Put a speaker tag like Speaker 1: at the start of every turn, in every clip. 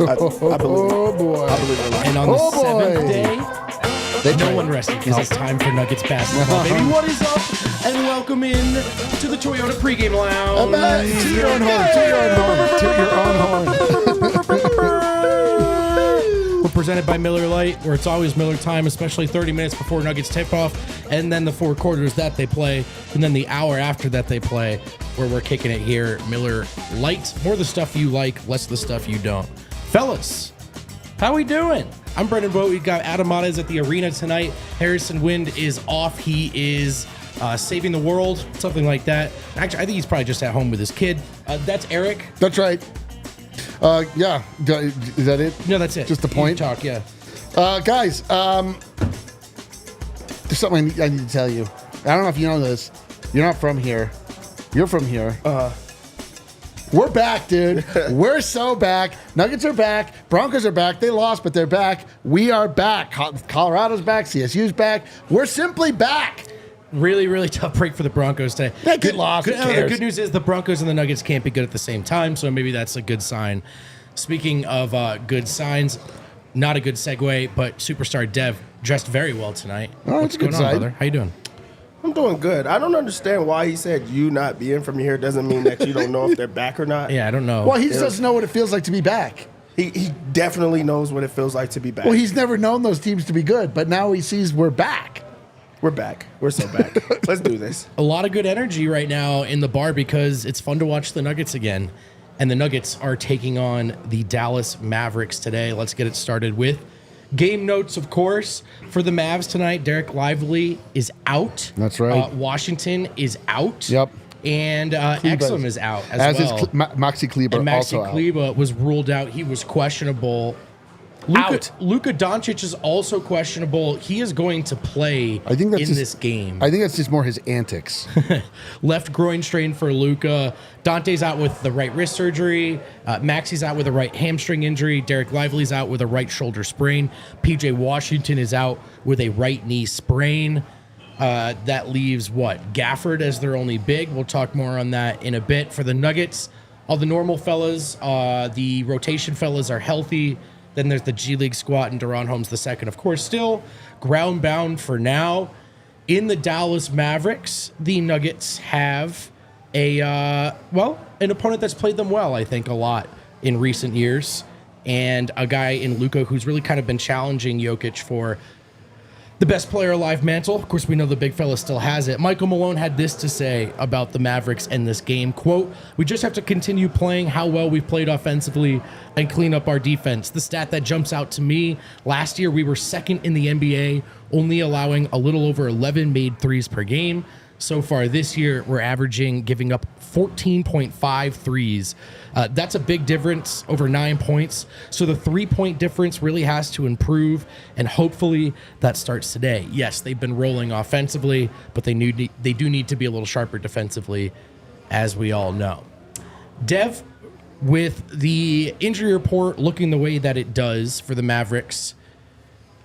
Speaker 1: I believe it.
Speaker 2: Oh, boy.
Speaker 1: I believe it.
Speaker 3: And on the seventh day, no one rested because it's time for Nuggets basketball. Baby, what is up? And welcome in to the Toyota pregame lounge.
Speaker 2: To your own horn. To your own horn. To your own horn.
Speaker 3: We're presented by Miller Lite, where it's always Miller time, especially 30 minutes before Nuggets tip-off, and then the 4 quarters that they play, and then the hour after that they play, where we're kicking it here. Miller Lite, more the stuff you like, less the stuff you don't. Fellas, how we doing? I'm Brendan Vogt. We've got Adam Mares at the arena tonight. Harrison Wind is off. He is saving the world, something like that. Actually, I think he's probably just at home with his kid. That's Eric.
Speaker 2: That's right. Yeah. Is that it?
Speaker 3: No, that's it.
Speaker 2: Just the point?
Speaker 3: You talk, yeah.
Speaker 2: Guys, there's something I need to tell you. I don't know if you know this. You're not from here. You're from here. We're back, dude. We're so back. Nuggets are back. Broncos are back. They lost, but they're back. We are back. Colorado's back. CSU's back. We're simply back.
Speaker 3: Really, really tough break for the Broncos today.
Speaker 2: They get lost. Who
Speaker 3: The
Speaker 2: cares?
Speaker 3: good news is the Broncos and the Nuggets can't be good at the same time, so maybe that's a good sign. Speaking of good signs, not a good segue, but superstar Dev dressed very well tonight.
Speaker 2: Oh,
Speaker 3: What's
Speaker 2: it's a good
Speaker 3: going on,
Speaker 2: sign.
Speaker 3: brother? How you doing?
Speaker 1: I'm doing good. I don't understand why he said you not being from here doesn't mean that you don't know if they're back or not.
Speaker 3: Yeah, I don't know.
Speaker 2: Well, he just doesn't know what it feels like to be back.
Speaker 1: He definitely knows what it feels like to be back.
Speaker 2: Well, he's never known those teams to be good, but now he sees we're back.
Speaker 1: We're back. We're so back. Let's do this.
Speaker 3: A lot of good energy right now in the bar because it's fun to watch the Nuggets again. And the Nuggets are taking on the Dallas Mavericks today. Let's get it started with game notes, of course, for the Mavs tonight. Derek Lively is out.
Speaker 2: That's right.
Speaker 3: Washington is out.
Speaker 2: Yep.
Speaker 3: And Exum is out as well.
Speaker 2: Is Maxi Kleber
Speaker 3: And Maxi
Speaker 2: also out.
Speaker 3: Kleber was ruled out. He was questionable. Luka Doncic is also questionable. He is going to play in this game.
Speaker 2: I think that's just more his antics.
Speaker 3: Left groin strain for Luka. Dante's out with the right wrist surgery. Maxi's out with a right hamstring injury. Derek Lively's out with a right shoulder sprain. PJ Washington is out with a right knee sprain. That leaves Gafford as their only big. We'll talk more on that in a bit. For the Nuggets, all the normal fellas, the rotation fellas are healthy. Then there's the G League squad and Deron Holmes II. Of course, still ground bound for now. In the Dallas Mavericks, the Nuggets have an opponent that's played them well, I think, a lot in recent years. And a guy in Luka who's really kind of been challenging Jokic for the best player alive mantle. Of course, we know the big fella still has it. Michael Malone had this to say about the Mavericks in this game. Quote, "We just have to continue playing how well we've played offensively and clean up our defense." The stat that jumps out to me, last year we were second in the NBA, only allowing a little over 11 made threes per game. So far this year, we're giving up 14.5 threes. That's a big difference, over 9 points. So the 3-point difference really has to improve, and hopefully that starts today. Yes, they've been rolling offensively, but they do need to be a little sharper defensively, as we all know. Dev, with the injury report looking the way that it does for the Mavericks,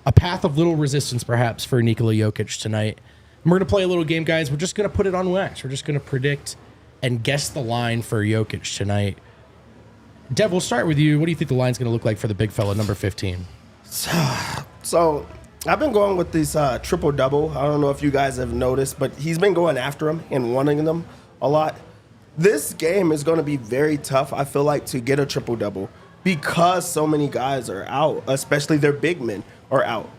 Speaker 3: a path of little resistance perhaps for Nikola Jokic tonight. We're going to play a little game, guys. We're just going to put it on wax. We're just going to predict and guess the line for Jokic tonight. Dev, we'll start with you. What do you think the line's going to look like for the big fella, number 15?
Speaker 1: So I've been going with this triple-double. I don't know if you guys have noticed, but he's been going after him and wanting them a lot. This game is going to be very tough, I feel like, to get a triple-double because so many guys are out, especially their big men are out.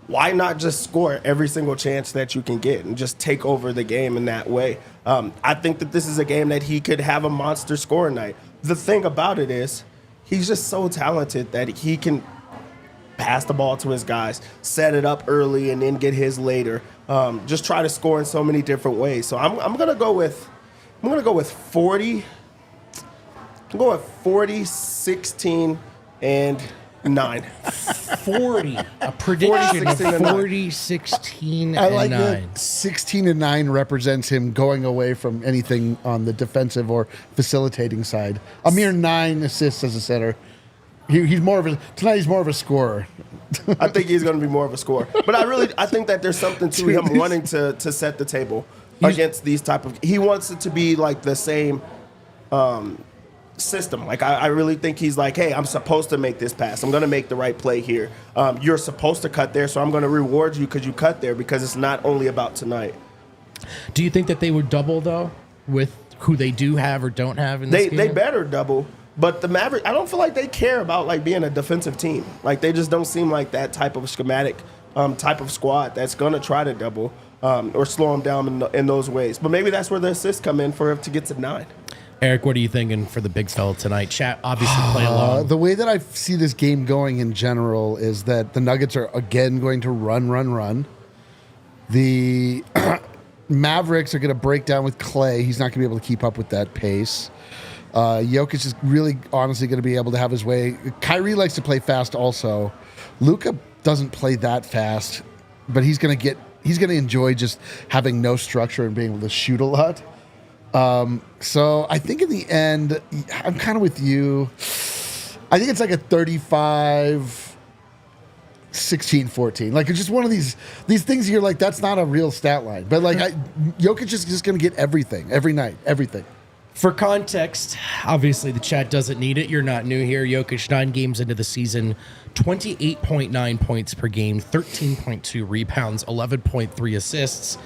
Speaker 1: Why not just score every single chance that you can get and just take over the game in that way? I think that this is a game that he could have a monster scoring night. The thing about it is he's just so talented that he can pass the ball to his guys, set it up early, and then get his later. Just try to score in so many different ways. So I'm gonna go with 40. I'm going with 40, 16, and 9.
Speaker 3: 40. A prediction
Speaker 1: 40, 16,
Speaker 3: of
Speaker 1: and
Speaker 3: 40, 16,
Speaker 2: I
Speaker 3: and
Speaker 2: like
Speaker 3: 9.
Speaker 2: that 16 and 9 represents him going away from anything on the defensive or facilitating side. A mere 9 assists as a center. He's more of a scorer.
Speaker 1: I think he's going to be more of a scorer. But I think that there's something to him wanting to set the table against these type of. He wants it to be like the same system. Like I really think he's like, hey, I'm supposed to make this pass. I'm going to make the right play here. You're supposed to cut there, so I'm going to reward you because you cut there because it's not only about tonight.
Speaker 3: Do you think that they would double though with who they do have or don't have in this game?
Speaker 1: They better double. But the Mavericks, I don't feel like they care about like being a defensive team. Like they just don't seem like that type of schematic, type of squad that's gonna try to double or slow them down in those ways. But maybe that's where the assists come in for him to get to 9.
Speaker 3: Eric, what are you thinking for the big fella tonight? Chat, obviously play along.
Speaker 2: The way that I see this game going in general is that the Nuggets are again going to run. The Mavericks are going to break down with Clay. He's not going to be able to keep up with that pace. Jokic is really honestly going to be able to have his way. Kyrie likes to play fast also. Luka doesn't play that fast, but he's going to enjoy just having no structure and being able to shoot a lot. So I think in the end, I'm kind of with you. I think it's like a 35, 16, 14. Like it's just one of these things you're like, that's not a real stat line. But like Jokic is just going to get everything, every night, everything.
Speaker 3: For context, obviously the chat doesn't need it. You're not new here. Jokic, 9 games into the season, 28.9 points per game, 13.2 rebounds, 11.3 assists.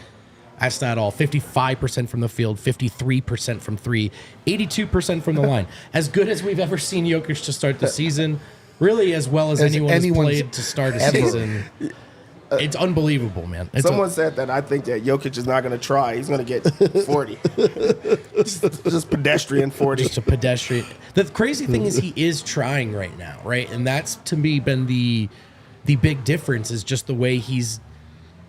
Speaker 3: That's not all. 55% from the field, 53% from 3, 82% from the line. As good as we've ever seen Jokic to start the season, really as well as anyone has played to start a season. It's unbelievable, man.
Speaker 1: Someone said that I think that Jokic is not going to try. He's going to get 40. just pedestrian 40.
Speaker 3: Just a pedestrian. The crazy thing is he is trying right now, right? And that's, to me, been the big difference is just the way he's,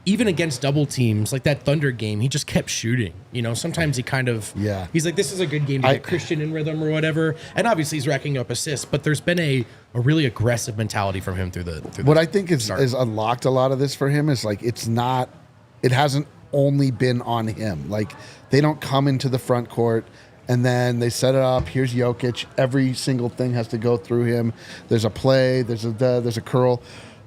Speaker 3: even against double teams, like that Thunder game, he just kept shooting. You know, sometimes he kind of, he's like, this is a good game to get Christian in rhythm or whatever. And obviously he's racking up assists, but there's been a really aggressive mentality from him through the
Speaker 2: what I think is unlocked a lot of this for him is like, it hasn't only been on him. Like they don't come into the front court and then they set it up. Here's Jokic. Every single thing has to go through him. There's a play, there's a curl.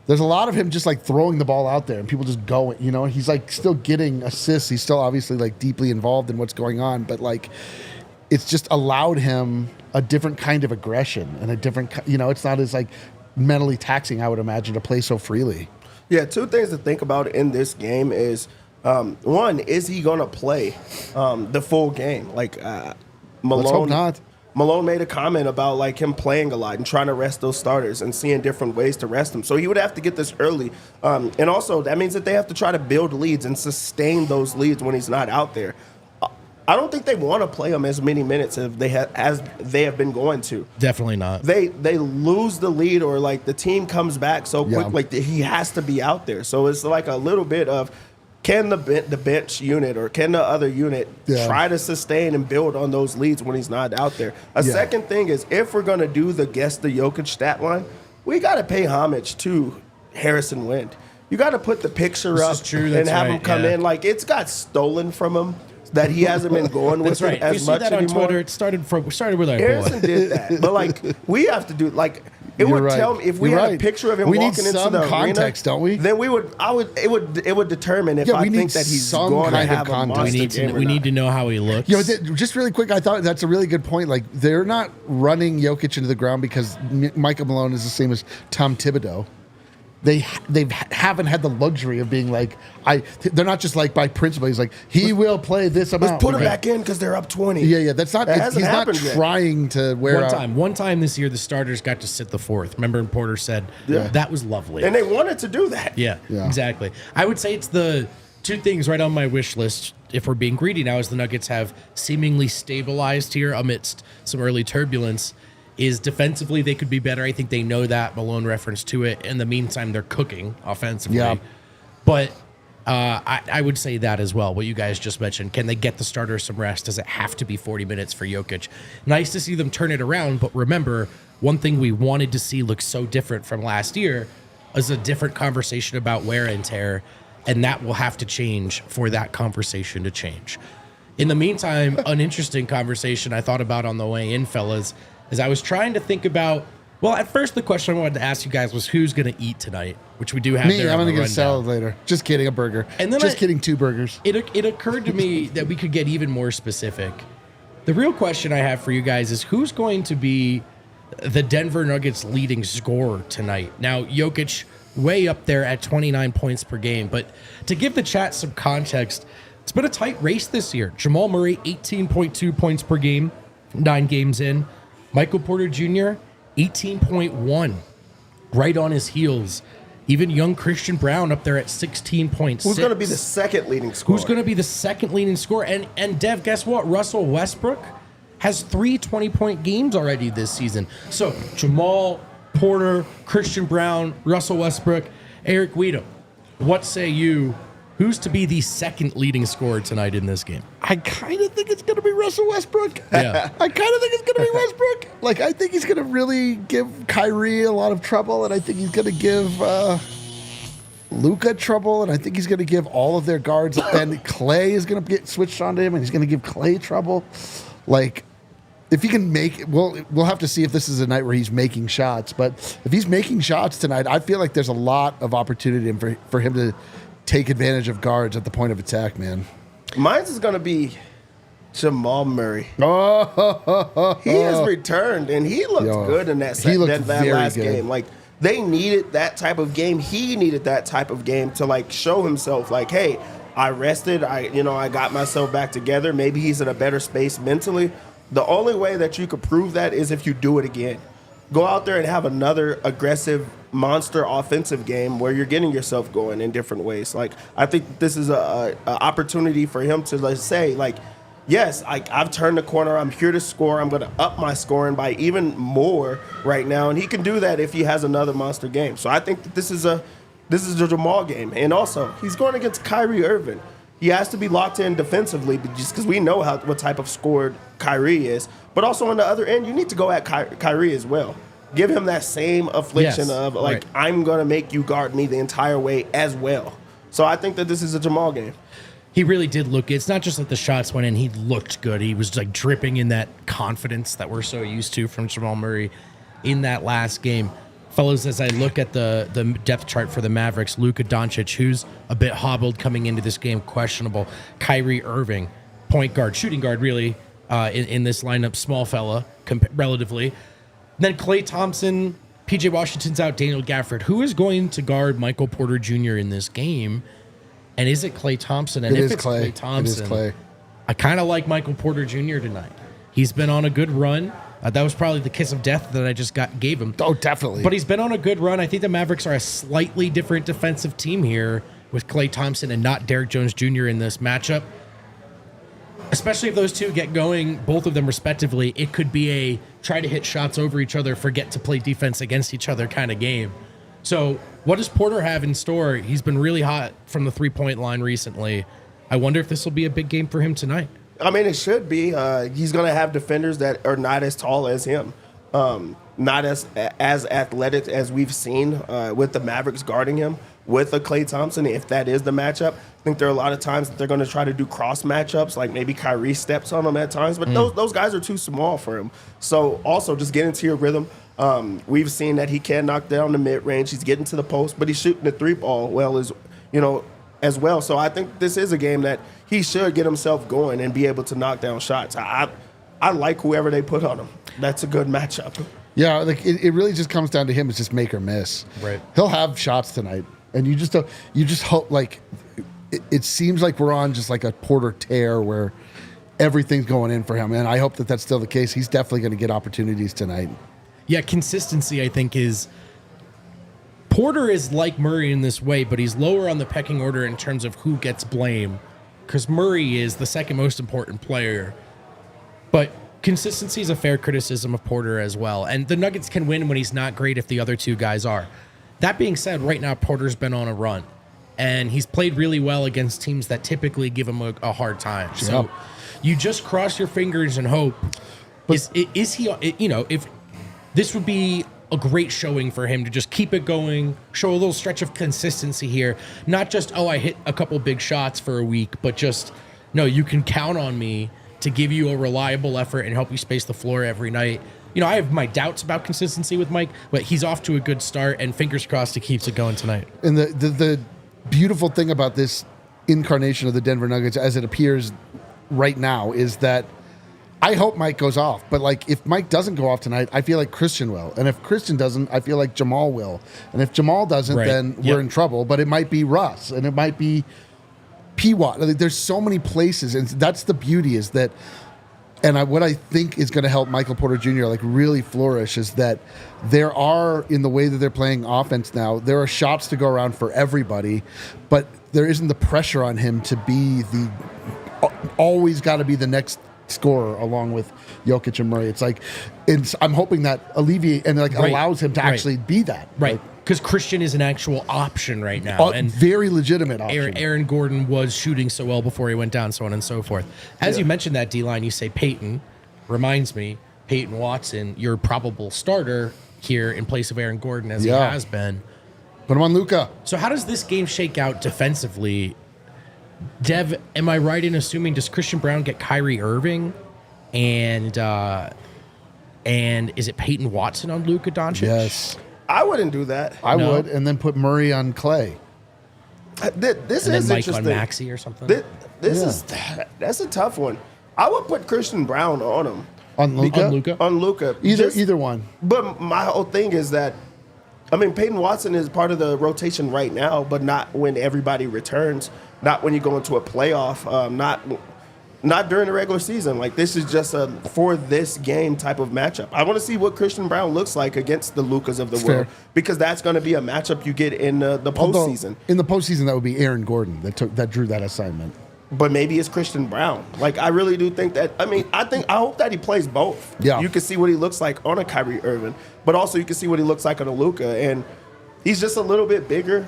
Speaker 2: There's a lot of him just like throwing the ball out there and people just going, you know, he's like still getting assists. He's still obviously like deeply involved in what's going on, but like it's just allowed him a different kind of aggression and a different, you know, it's not as like mentally taxing, I would imagine, to play so freely.
Speaker 1: Yeah, 2 things to think about in this game is, one, is he going to play the full game? Like Malone,
Speaker 2: let's hope not.
Speaker 1: Malone made a comment about like him playing a lot and trying to rest those starters and seeing different ways to rest them. So he would have to get this early. And also that means that they have to try to build leads and sustain those leads when he's not out there. I don't think they want to play him as many minutes as they have been going to.
Speaker 3: Definitely not.
Speaker 1: They lose the lead or like the team comes back so quick, like he has to be out there. So it's like a little bit of, can the bench unit or can the other unit try to sustain and build on those leads when he's not out there? Second thing is, if we're going to do the guess the Jokic stat line, we got to pay homage to Harrison Wind. You got to put the picture up and have him come in. Like, it's got stolen from him that he hasn't been going with it as much anymore. You see that on Twitter?
Speaker 3: It started with our
Speaker 1: Harrison
Speaker 3: boy.
Speaker 1: did that. But, like, we have to do, like... It would tell me if we had a picture of him walking into the
Speaker 2: context,
Speaker 1: arena,
Speaker 2: don't we?
Speaker 1: Then it would determine if I think that he's going to have a monster game or not.
Speaker 3: We need to know how he looks.
Speaker 2: You know, just really quick, I thought that's a really good point. Like they're not running Jokic into the ground because Michael Malone is the same as Tom Thibodeau. They haven't had the luxury of being like they're not just like by principle. He's like he will play this amount.
Speaker 1: Let's put him back in because they're up 20.
Speaker 2: Yeah. That's not. He's not trying to wear out.
Speaker 3: One time this year, the starters got to sit the fourth. Remember, and Porter said that was lovely,
Speaker 1: and they wanted to do that.
Speaker 3: Yeah, exactly. I would say it's the 2 things right on my wish list. If we're being greedy now, as the Nuggets have seemingly stabilized here amidst some early turbulence, is defensively they could be better. I think they know that. Malone referenced to it. In the meantime, they're cooking offensively.
Speaker 2: Yeah.
Speaker 3: But I would say that as well, what you guys just mentioned. Can they get the starters some rest? Does it have to be 40 minutes for Jokic? Nice to see them turn it around, but remember, one thing we wanted to see look so different from last year is a different conversation about wear and tear, and that will have to change for that conversation to change. In the meantime, an interesting conversation I thought about on the way in, fellas, is I was trying to think about, well, at first the question I wanted to ask you guys was who's going to eat tonight, which we do have
Speaker 2: Me,
Speaker 3: there.
Speaker 2: I'm
Speaker 3: on
Speaker 2: going to
Speaker 3: the
Speaker 2: get a salad
Speaker 3: rundown.
Speaker 2: later. Just kidding, a burger.
Speaker 3: And then
Speaker 2: Just kidding, 2 burgers.
Speaker 3: It occurred to me that we could get even more specific. The real question I have for you guys is who's going to be the Denver Nuggets leading scorer tonight? Now, Jokic way up there at 29 points per game, but to give the chat some context, it's been a tight race this year. Jamal Murray, 18.2 points per game, 9 games in. Michael Porter Jr., 18.1, right on his heels. Even young Christian Brown up there at 16.6.
Speaker 1: Who's going to be the second leading scorer?
Speaker 3: Who's going to be the second leading scorer? And Dev, guess what? Russell Westbrook has 3 20-point games already this season. So Jamal, Porter, Christian Brown, Russell Westbrook, Eric Guido. What say you? Who's to be the second leading scorer tonight in this game?
Speaker 2: I kind of think it's going to be Russell Westbrook.
Speaker 3: Yeah.
Speaker 2: I kind of think it's going to be Westbrook. Like, I think he's going to really give Kyrie a lot of trouble, and I think he's going to give Luka trouble, and I think he's going to give all of their guards, and Clay is going to get switched onto him, and he's going to give Clay trouble. Like, if he can make, we'll have to see if this is a night where he's making shots, but if he's making shots tonight, I feel like there's a lot of opportunity for him to take advantage of guards at the point of attack, man.
Speaker 1: Mine's is going to be Jamal Murray.
Speaker 2: Oh,
Speaker 1: He has returned, and he looked good in that,
Speaker 2: he looked
Speaker 1: that
Speaker 2: very
Speaker 1: last
Speaker 2: good.
Speaker 1: game. Like, they needed that type of game. He needed that type of game to, like, show himself, like, hey, I rested. I got myself back together. Maybe he's in a better space mentally. The only way that you could prove that is if you do it again. Go out there and have another aggressive monster offensive game where you're getting yourself going in different ways. Like, I think this is a opportunity for him to, like, say, like, yes, I've turned the corner. I'm here to score. I'm going to up my scoring by even more right now, and he can do that if he has another monster game. So I think that this is a Jamal game, and also he's going against Kyrie Irving. He has to be locked in defensively, just because we know what type of scorer Kyrie is. But also on the other end, you need to go at Kyrie as well. Give him that same affliction of, like, right, I'm going to make you guard me the entire way as well. So I think that this is a Jamal game.
Speaker 3: He really did look good. It's not just that the shots went in. He looked good. He was, like, dripping in that confidence that we're so used to from Jamal Murray in that last game. Fellas, as I look at the depth chart for the Mavericks, Luka Doncic, who's a bit hobbled coming into this game, questionable. Kyrie Irving, point guard, shooting guard, really, in this lineup, small fella, relatively. Then Klay Thompson, PJ Washington's out, Daniel Gafford. Who is going to guard Michael Porter Jr. in this game? And is it Klay Thompson? And if it's Klay Thompson,
Speaker 2: it is Klay.
Speaker 3: I kind of like Michael Porter Jr. tonight. He's been on a good run. That was probably the kiss of death that I just gave him.
Speaker 2: Oh, definitely.
Speaker 3: But he's been on a good run. I think the Mavericks are a slightly different defensive team here with Klay Thompson and not Derrick Jones Jr. in this matchup. Especially if those two get going, both of them respectively, it could be a try to hit shots over each other, forget to play defense against each other kind of game. So what does Porter have in store? He's been really hot from the three-point line recently. I wonder if this will be a big game for him tonight.
Speaker 1: I mean, it should be. He's going to have defenders that are not as tall as him, not as athletic as we've seen with the Mavericks guarding him with a Klay Thompson. If that is the matchup, I think there are a lot of times that they're going to try to do cross matchups, like maybe Kyrie steps on him at times, but those guys are too small for him. So also just get into your rhythm. We've seen that he can knock down the mid range. He's getting to the post, but he's shooting the three ball well as well. So I think this is a game that he should get himself going and be able to knock down shots. I like whoever they put on him. That's a good matchup.
Speaker 2: Yeah, like it really just comes down to him. It's just make or miss.
Speaker 3: Right.
Speaker 2: He'll have shots tonight, and you just hope, like, it seems like we're on just like a Porter tear where everything's going in for him, and I hope that that's still the case. He's definitely going to get opportunities tonight. Yeah,
Speaker 3: consistency, I think, is Porter is like Murray in this way, but he's lower on the pecking order in terms of who gets blame, because Murray is the second most important player. But consistency is a fair criticism of Porter as well. And the Nuggets can win when he's not great if the other two guys are. That being said, right now Porter's been on a run. And he's played really well against teams that typically give him a hard time. So you just cross your fingers and hope. But is he, if this would be a great showing for him to just keep it going, show a little stretch of consistency here. Not just, I hit a couple big shots for a week, but just, no, you can count on me to give you a reliable effort and help you space the floor every night. I have my doubts about consistency with Mike, but he's off to a good start, and fingers crossed he keeps it going tonight.
Speaker 2: And the beautiful thing about this incarnation of the Denver Nuggets as it appears right now is that I hope Mike goes off, but like if Mike doesn't go off tonight, I feel like Christian will. And if Christian doesn't, I feel like Jamal will. And if Jamal doesn't, then we're in trouble. But it might be Russ and it might be P-Watt. Like, there's so many places, and that's the beauty is that, and what I think is going to help Michael Porter Jr. like really flourish is that there are, in the way that they're playing offense now, there are shots to go around for everybody, but there isn't the pressure on him to be always got to be the next scorer along with Jokic and Murray. It's like, I'm hoping that alleviate and allows him to actually be that.
Speaker 3: Right. Because Christian is an actual option right now.
Speaker 2: And very legitimate option.
Speaker 3: Aaron Gordon was shooting so well before he went down, so on and so forth. As you mentioned that D-line, you say Peyton. Reminds me, Peyton Watson, your probable starter here in place of Aaron Gordon as he has been.
Speaker 2: Put him on Luka.
Speaker 3: So how does this game shake out defensively? Dev, am I right in assuming does Christian Brown get Kyrie Irving, and is it Peyton Watson on Luka Doncic?
Speaker 2: Yes,
Speaker 1: I wouldn't do that.
Speaker 2: I would, and then put Murray on Clay.
Speaker 1: This
Speaker 3: and
Speaker 1: is
Speaker 3: then Mike
Speaker 1: interesting.
Speaker 3: on Maxey or something.
Speaker 1: That's a tough one. I would put Christian Brown on him.
Speaker 2: On Luka?
Speaker 1: On Luka.
Speaker 2: Either one.
Speaker 1: But my whole thing is that, Peyton Watson is part of the rotation right now, but not when everybody returns. Not when you go into a playoff, not during the regular season. Like, this is just a for this game type of matchup. I want to see what Christian Brown looks like against the Lukas of the world, because that's going to be a matchup you get in the postseason.
Speaker 2: In the postseason, that would be Aaron Gordon that drew that assignment.
Speaker 1: But maybe it's Christian Brown. Like, I really do think that. I hope that he plays both.
Speaker 2: Yeah,
Speaker 1: you can see what he looks like on a Kyrie Irving, but also you can see what he looks like on a Luka, and he's just a little bit bigger.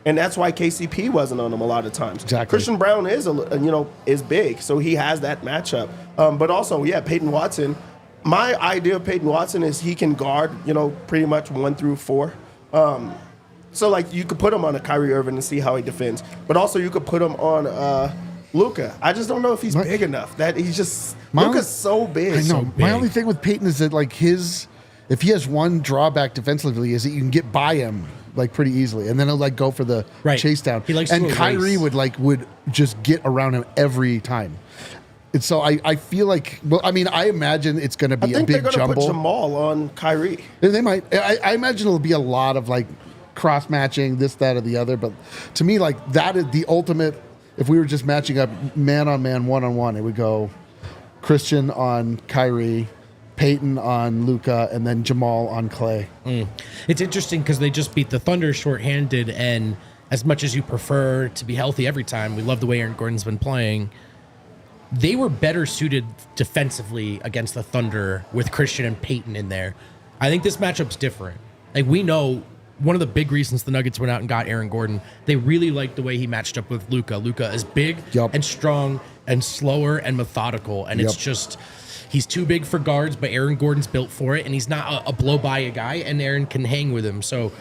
Speaker 1: And that's why KCP wasn't on him a lot of times.
Speaker 2: Exactly.
Speaker 1: Christian Brown is big, so he has that matchup. But also, Peyton Watson. My idea of Peyton Watson is he can guard, pretty much 1 through 4. So like you could put him on a Kyrie Irving and see how he defends, but also you could put him on Luka. I just don't know if he's big enough. That he's just Luka's so big.
Speaker 2: I know.
Speaker 3: So big.
Speaker 2: My only thing with Peyton is that if he has one drawback defensively is that you can get by him pretty easily, and then he'll go for the chase down.
Speaker 3: He likes
Speaker 2: and
Speaker 3: to
Speaker 2: Kyrie
Speaker 3: race.
Speaker 2: would just get around him every time. And so I feel like, I imagine it's going to be a big
Speaker 1: they're gonna
Speaker 2: jumble.
Speaker 1: Put Jamal on Kyrie.
Speaker 2: They might. I imagine it'll be a lot of cross matching, this, that, or the other. But to me, that is the ultimate. If we were just matching up man on man, 1-on-1, it would go Christian on Kyrie, Peyton on Luka, and then Jamal on Clay.
Speaker 3: It's interesting because they just beat the Thunder shorthanded, and as much as you prefer to be healthy every time, we love the way Aaron Gordon's been playing. They were better suited defensively against the Thunder with Christian and Peyton in there. I think this matchup's different. We know one of the big reasons the Nuggets went out and got Aaron Gordon, they really liked the way he matched up with Luka. Luka is big and strong and slower and methodical, and it's just... He's too big for guards, but Aaron Gordon's built for it, and he's not a blow-by a guy, and Aaron can hang with him. So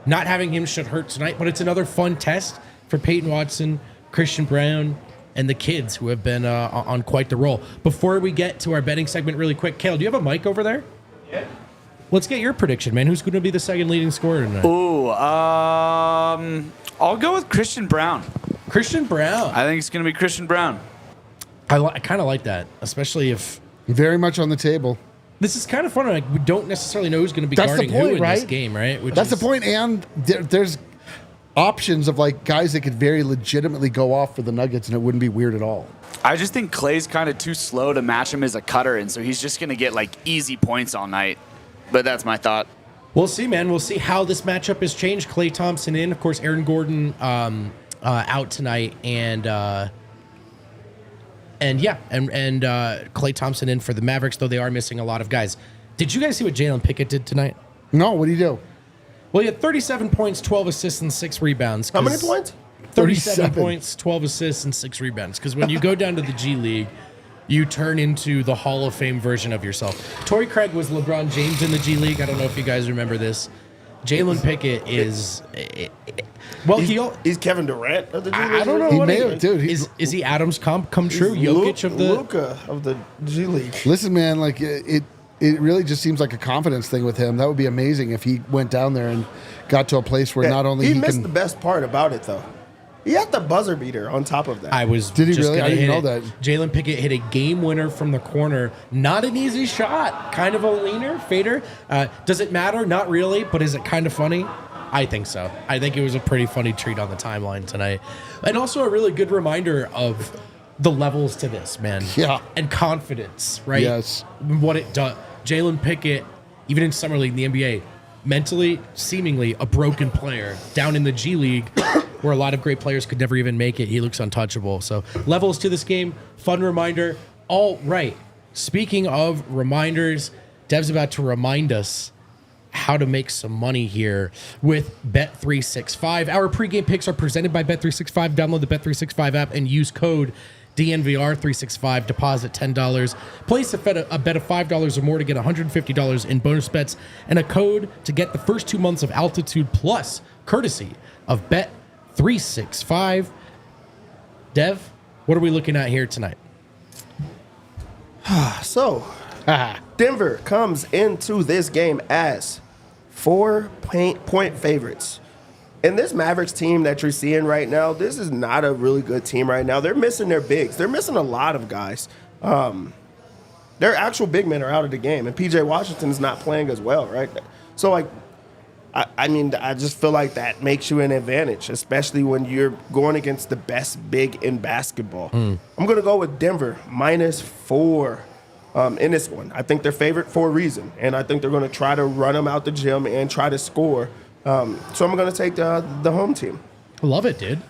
Speaker 3: not having him should hurt tonight, but it's another fun test for Peyton Watson, Christian Brown, and the kids who have been on quite the roll. Before we get to our betting segment really quick, Kale, do you have a mic over there?
Speaker 4: Yeah.
Speaker 3: Let's get your prediction, man. Who's going to be the second leading scorer tonight?
Speaker 4: Ooh, I'll go with Christian Brown.
Speaker 3: Christian Brown.
Speaker 4: I think it's going to be Christian Brown.
Speaker 3: I kind of like that, especially if...
Speaker 2: Very much on the table.
Speaker 3: This is kind of fun. We don't necessarily know who's going to be
Speaker 2: That's
Speaker 3: guarding
Speaker 2: the point,
Speaker 3: who in
Speaker 2: right?
Speaker 3: this game, right?
Speaker 2: That's the point, and there's options of guys that could very legitimately go off for the Nuggets, and it wouldn't be weird at all.
Speaker 4: I just think Clay's kind of too slow to match him as a cutter, and so he's just going to get easy points all night. But that's my thought.
Speaker 3: We'll see, man. We'll see how this matchup has changed. Klay Thompson in, of course, Aaron Gordon out tonight, and And Klay Thompson in for the Mavericks, though they are missing a lot of guys. Did you guys see what Jalen Pickett did tonight?
Speaker 2: No, what do you do?
Speaker 3: Well, he had 37 points, 12 assists, and 6 rebounds.
Speaker 1: How many points?
Speaker 3: 37 points, 12 assists, and 6 rebounds. Because when you go down to the G League, you turn into the Hall of Fame version of yourself. Torrey Craig was LeBron James in the G League. I don't know if you guys remember this. Jalen Pickett is...
Speaker 1: He's Kevin Durant of the G League.
Speaker 3: I don't know.
Speaker 2: He may have, dude.
Speaker 3: Is he Adams come true? Jokic of the...
Speaker 1: Luka of the G League.
Speaker 2: Listen, man, like it really just seems like a confidence thing with him. That would be amazing if he went down there and got to a place where not only
Speaker 1: he
Speaker 2: he
Speaker 1: missed
Speaker 2: can...
Speaker 1: the best part about it, though. He had the buzzer beater on top of that.
Speaker 2: Did he really? I didn't know
Speaker 3: that. Jalen Pickett hit a game winner from the corner. Not an easy shot. Kind of a leaner, fader. Does it matter? Not really, but is it kind of funny? I think so. I think it was a pretty funny treat on the timeline tonight. And also a really good reminder of the levels to this, man.
Speaker 2: Yeah.
Speaker 3: And confidence, right?
Speaker 2: Yes.
Speaker 3: What it does. Jalen Pickett, even in Summer League in the NBA, mentally, seemingly a broken player. Down in the G League, where a lot of great players could never even make it, he looks untouchable. So levels to this game, fun reminder. All right. Speaking of reminders, Dev's about to remind us how to make some money here with Bet365. Our pregame picks are presented by Bet365. Download the Bet365 app and use code DNVR365. Deposit $10. Place a bet of $5 or more to get $150 in bonus bets and a code to get the first 2 months of Altitude Plus, courtesy of Bet365. Dev, what are we looking at here tonight?
Speaker 1: So, Denver comes into this game as 4-point favorites. And this Mavericks team that you're seeing right now, this is not a really good team right now. They're missing their bigs. They're missing a lot of guys. Their actual big men are out of the game, and P.J. Washington is not playing as well, right? So, like, I mean, I just feel like that makes you an advantage, especially when you're going against the best big in basketball. I'm going to go with Denver -4 in this one. I think they're favored for a reason, and I think they're going to try to run them out the gym and try to score. So I'm going to take the home team.
Speaker 3: I love it, dude.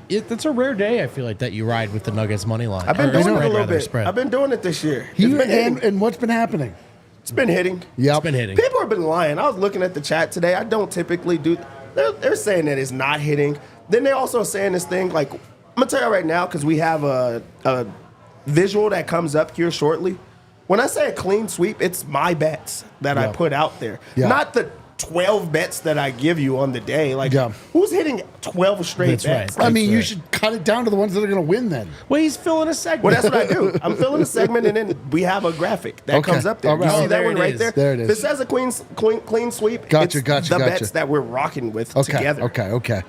Speaker 3: It's a rare day, I feel like, that you ride with the Nuggets money line.
Speaker 1: I've been doing it a little bit. I've been doing it this year.
Speaker 2: And what's been happening?
Speaker 1: It's been hitting.
Speaker 2: Yeah,
Speaker 3: it's been hitting.
Speaker 1: People have been lying. I was looking at the chat today. I don't typically do. They're saying that it's not hitting. Then they're also saying this thing like, I'm gonna tell you right now because we have a visual that comes up here shortly. When I say a clean sweep, it's my bets that I put out there, not the 12 bets that I give you on the day. Like, who's hitting 12 straight bets?
Speaker 2: Right. I mean, you should cut it down to the ones that are going to win then.
Speaker 3: Well, he's filling a segment.
Speaker 1: Well, that's what I do. I'm filling a segment, and then we have a graphic that comes up there. Right. You see that one right there?
Speaker 2: There it is.
Speaker 1: If it says a clean sweep,
Speaker 2: gotcha.
Speaker 1: bets that we're rocking with together.
Speaker 2: Okay.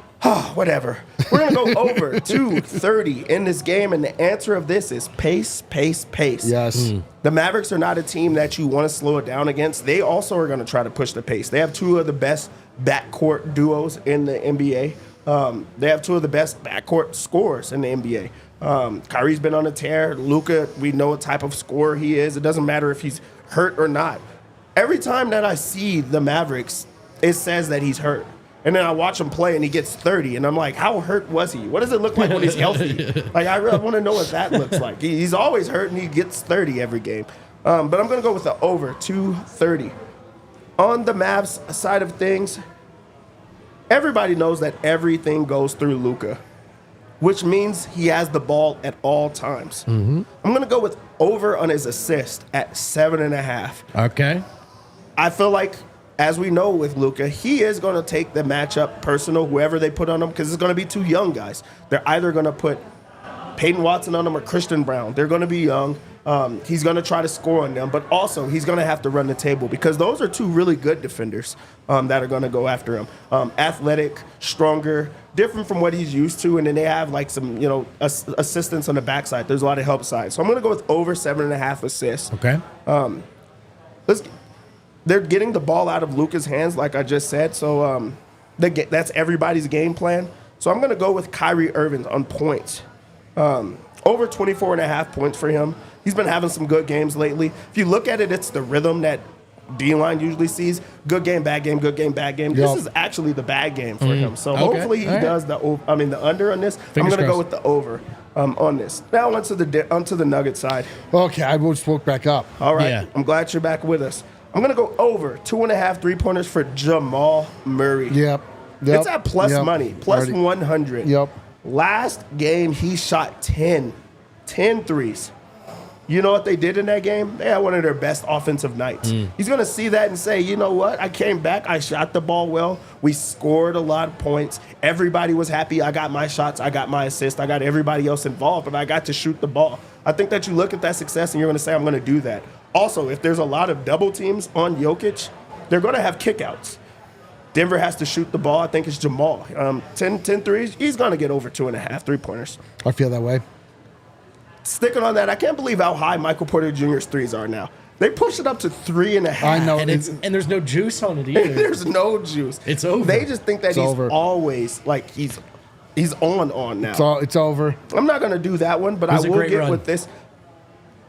Speaker 1: Whatever. We're going to go over 230 in this game, and the answer of this is pace.
Speaker 2: Yes.
Speaker 1: The Mavericks are not a team that you want to slow it down against. They also are going to try to push the pace. They have two of the best backcourt duos in the NBA. They have two of the best backcourt scorers in the NBA. Kyrie's been on a tear. Luka, we know what type of scorer he is. It doesn't matter if he's hurt or not. Every time that I see the Mavericks, it says that he's hurt. And then I watch him play, and he gets 30, and I'm like, how hurt was he? What does it look like when he's healthy? Like, I really want to know what that looks like. He's always hurt, and he gets 30 every game. But I'm going to go with the over 230. On the Mavs side of things, everybody knows that everything goes through Luka, which means he has the ball at all times. I'm going to go with over on his assist at 7.5.
Speaker 3: Okay.
Speaker 1: I feel like, as we know with Luka, he is going to take the matchup personal, whoever they put on him, because it's going to be two young guys. They're either going to put Peyton Watson on him or Christian Brown. They're going to be young. He's going to try to score on them, but also he's going to have to run the table because those are two really good defenders that are going to go after him. Athletic, stronger, different from what he's used to, and then they have like some, assistance on the backside. There's a lot of help side. So I'm going to go with over 7.5 assists.
Speaker 3: Okay.
Speaker 1: They're getting the ball out of Luka's hands, like I just said. So that's everybody's game plan. So I'm going to go with Kyrie Irving on points. Over 24.5 points for him. He's been having some good games lately. If you look at it, it's the rhythm that D-line usually sees. Good game, bad game, good game, bad game. This is actually the bad game for him. So hopefully he does the under on this. I'm going to go with the over on this. Now onto the Nuggets side.
Speaker 2: Okay, I will just woke back up.
Speaker 1: All right.
Speaker 3: Yeah.
Speaker 1: I'm glad you're back with us. I'm going to go over 2.5 3-pointers for Jamal Murray.
Speaker 2: Yep.
Speaker 1: It's at plus money, plus 100.
Speaker 2: Yep.
Speaker 1: Last game, he shot 10 threes. You know what they did in that game? They had one of their best offensive nights. He's going to see that and say, you know what? I came back. I shot the ball well. We scored a lot of points. Everybody was happy. I got my shots. I got my assists. I got everybody else involved, but I got to shoot the ball. I think that you look at that success and you're going to say, I'm going to do that. Also, if there's a lot of double teams on Jokic, they're going to have kickouts. Denver has to shoot the ball. I think it's Jamal. 10 threes. He's going to get over 2.5 3-pointers.
Speaker 2: I feel that way.
Speaker 1: Sticking on that, I can't believe how high Michael Porter Jr.'s threes are now. They pushed it up to 3.5.
Speaker 2: I know.
Speaker 3: And there's no juice on it either.
Speaker 1: There's no juice.
Speaker 3: It's over.
Speaker 1: They just think that
Speaker 2: It's
Speaker 1: he's
Speaker 2: over.
Speaker 1: always like he's on now.
Speaker 2: It's over.
Speaker 1: I'm not going to do that one, but I
Speaker 3: was a
Speaker 1: will
Speaker 3: great
Speaker 1: get
Speaker 3: run.
Speaker 1: with this.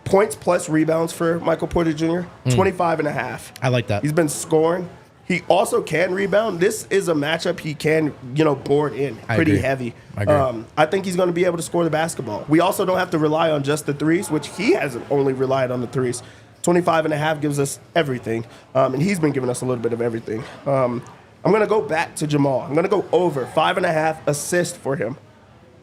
Speaker 1: Points plus rebounds for Michael Porter Jr., 25.5.
Speaker 3: I like that.
Speaker 1: He's been scoring. He also can rebound. This is a matchup he can, board in pretty
Speaker 3: agree.
Speaker 1: heavy.
Speaker 3: I agree.
Speaker 1: I think he's going to be able to score the basketball. We also don't have to rely on just the threes, which he hasn't only relied on the threes. 25.5 gives us everything, and he's been giving us a little bit of everything. I'm going to go back to Jamal. I'm going to go over 5.5 assists for him.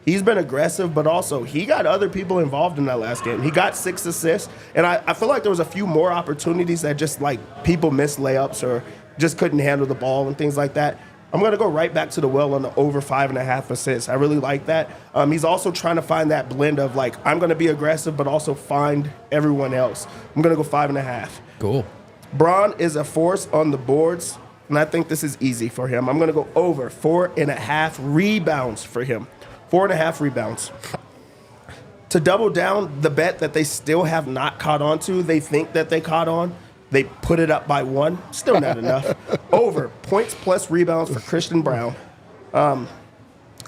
Speaker 1: He's been aggressive, but also he got other people involved in that last game. He got 6 assists, and I feel like there was a few more opportunities that just like people missed layups or just couldn't handle the ball and things like that. I'm going to go right back to the well on the over 5.5 assists. I really like that. He's also trying to find that blend of like, I'm going to be aggressive, but also find everyone else. I'm going to go 5.5.
Speaker 3: Cool.
Speaker 1: Braun is a force on the boards, and I think this is easy for him. I'm going to go over 4.5 rebounds for him. 4.5 rebounds. To double down the bet that they still have not caught on to, they think that they caught on. They put it up by 1. Still not enough. Over points plus rebounds for Christian Brown.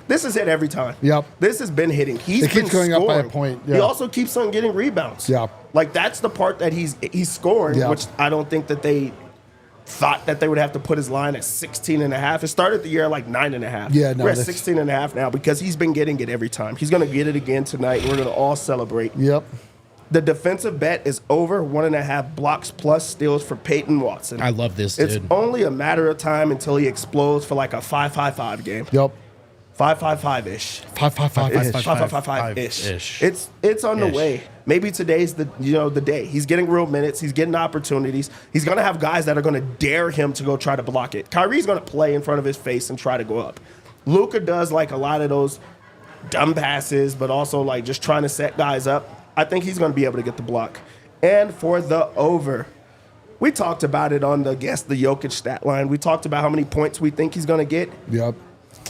Speaker 1: This is hit every time.
Speaker 2: Yep.
Speaker 1: This has been hitting. He's
Speaker 2: It keeps
Speaker 1: been
Speaker 2: going up by a
Speaker 1: scoring.
Speaker 2: point,
Speaker 1: He
Speaker 2: yeah.
Speaker 1: also keeps on getting rebounds.
Speaker 2: Yeah.
Speaker 1: Like that's the part that he's scoring,
Speaker 2: Yeah.
Speaker 1: which I don't think that they thought that they would have to put his line at 16.5. It started the year like 9.5.
Speaker 2: Yeah, no,
Speaker 1: we're at
Speaker 2: that's-
Speaker 1: 16.5 now because he's been getting it every time. He's going to get it again tonight. And we're going to all celebrate.
Speaker 2: Yep.
Speaker 1: The defensive bet is over 1.5 blocks plus steals for Peyton Watson.
Speaker 3: I love this,
Speaker 1: It's
Speaker 3: dude.
Speaker 1: only a matter of time until he explodes for like a 5-5-5 game.
Speaker 2: Yep.
Speaker 1: 5-5-5-ish.
Speaker 2: 5-5-5.
Speaker 1: 5-5-5-ish. It's on the
Speaker 3: Ish.
Speaker 1: way. Maybe today's the day. He's getting real minutes. He's getting opportunities. He's gonna have guys that are gonna dare him to go try to block it. Kyrie's gonna play in front of his face and try to go up. Luka does like a lot of those dumb passes, but also like just trying to set guys up. I think he's gonna be able to get the block. And for the over, we talked about it on the Jokic stat line. We talked about how many points we think he's gonna get.
Speaker 2: Yep.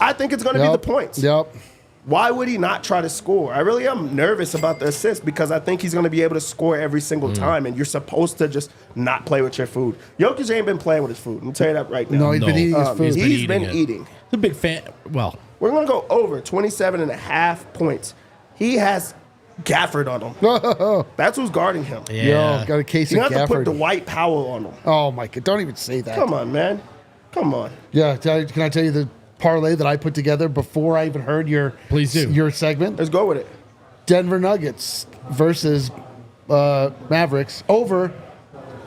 Speaker 1: I think it's going to be the points.
Speaker 2: Yep.
Speaker 1: Why would he not try to score? I really am nervous about the assist because I think he's going to be able to score every single time, and you're supposed to just not play with your food. Jokic ain't been playing with his food. I'm tell you that right now.
Speaker 2: No, he's been eating his food.
Speaker 1: He's been
Speaker 3: it.
Speaker 1: eating.
Speaker 3: He's a big fan. Well,
Speaker 1: We're going to go over 27.5 points. He has Gafford on him. That's who's guarding him.
Speaker 3: yeah.
Speaker 2: Yo, got a case
Speaker 1: You
Speaker 2: of
Speaker 1: have to put
Speaker 2: Gafford.
Speaker 1: Dwight Powell on him.
Speaker 2: Oh, my God. Don't even say that.
Speaker 1: Come on, man. Come on.
Speaker 2: Yeah. Can I tell you the parlay that I put together before I even heard your
Speaker 3: Please do.
Speaker 2: your segment?
Speaker 1: Let's go with it.
Speaker 2: Denver Nuggets versus Mavericks over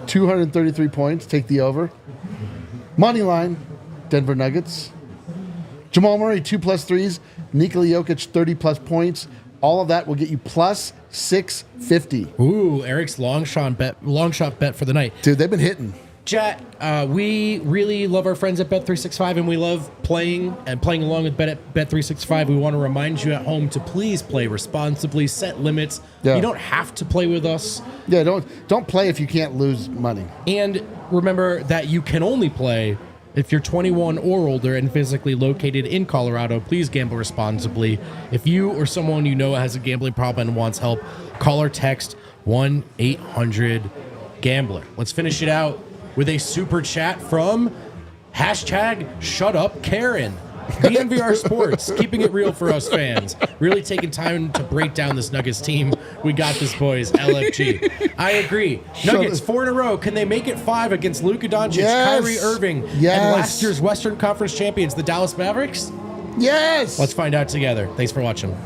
Speaker 2: 233 points. Take the over. Money line, Denver Nuggets. Jamal Murray 2+ threes. Nikola Jokic 30+ points. All of that will get you plus 650.
Speaker 3: Ooh, Eric's long shot bet for the night.
Speaker 2: Dude, they've been hitting.
Speaker 3: Chat, we really love our friends at Bet365, and we love playing along with Bet365. We want to remind you at home to please play responsibly, set limits.
Speaker 2: Yeah.
Speaker 3: You don't have to play with us.
Speaker 2: Yeah, don't play if you can't lose money.
Speaker 3: And remember that you can only play if you're 21 or older and physically located in Colorado. Please gamble responsibly. If you or someone you know has a gambling problem and wants help, call or text 1-800-GAMBLER. Let's finish it out with a super chat from #ShutUpKaren. DNVR Sports, keeping it real for us fans. Really taking time to break down this Nuggets team. We got this, boys. LFG. I agree. Nuggets, 4 in a row. Can they make it 5 against Luka Doncic,
Speaker 2: Yes.
Speaker 3: Kyrie Irving,
Speaker 2: Yes.
Speaker 3: and last year's Western Conference champions, the Dallas Mavericks?
Speaker 2: Yes.
Speaker 3: Let's find out together. Thanks for watching.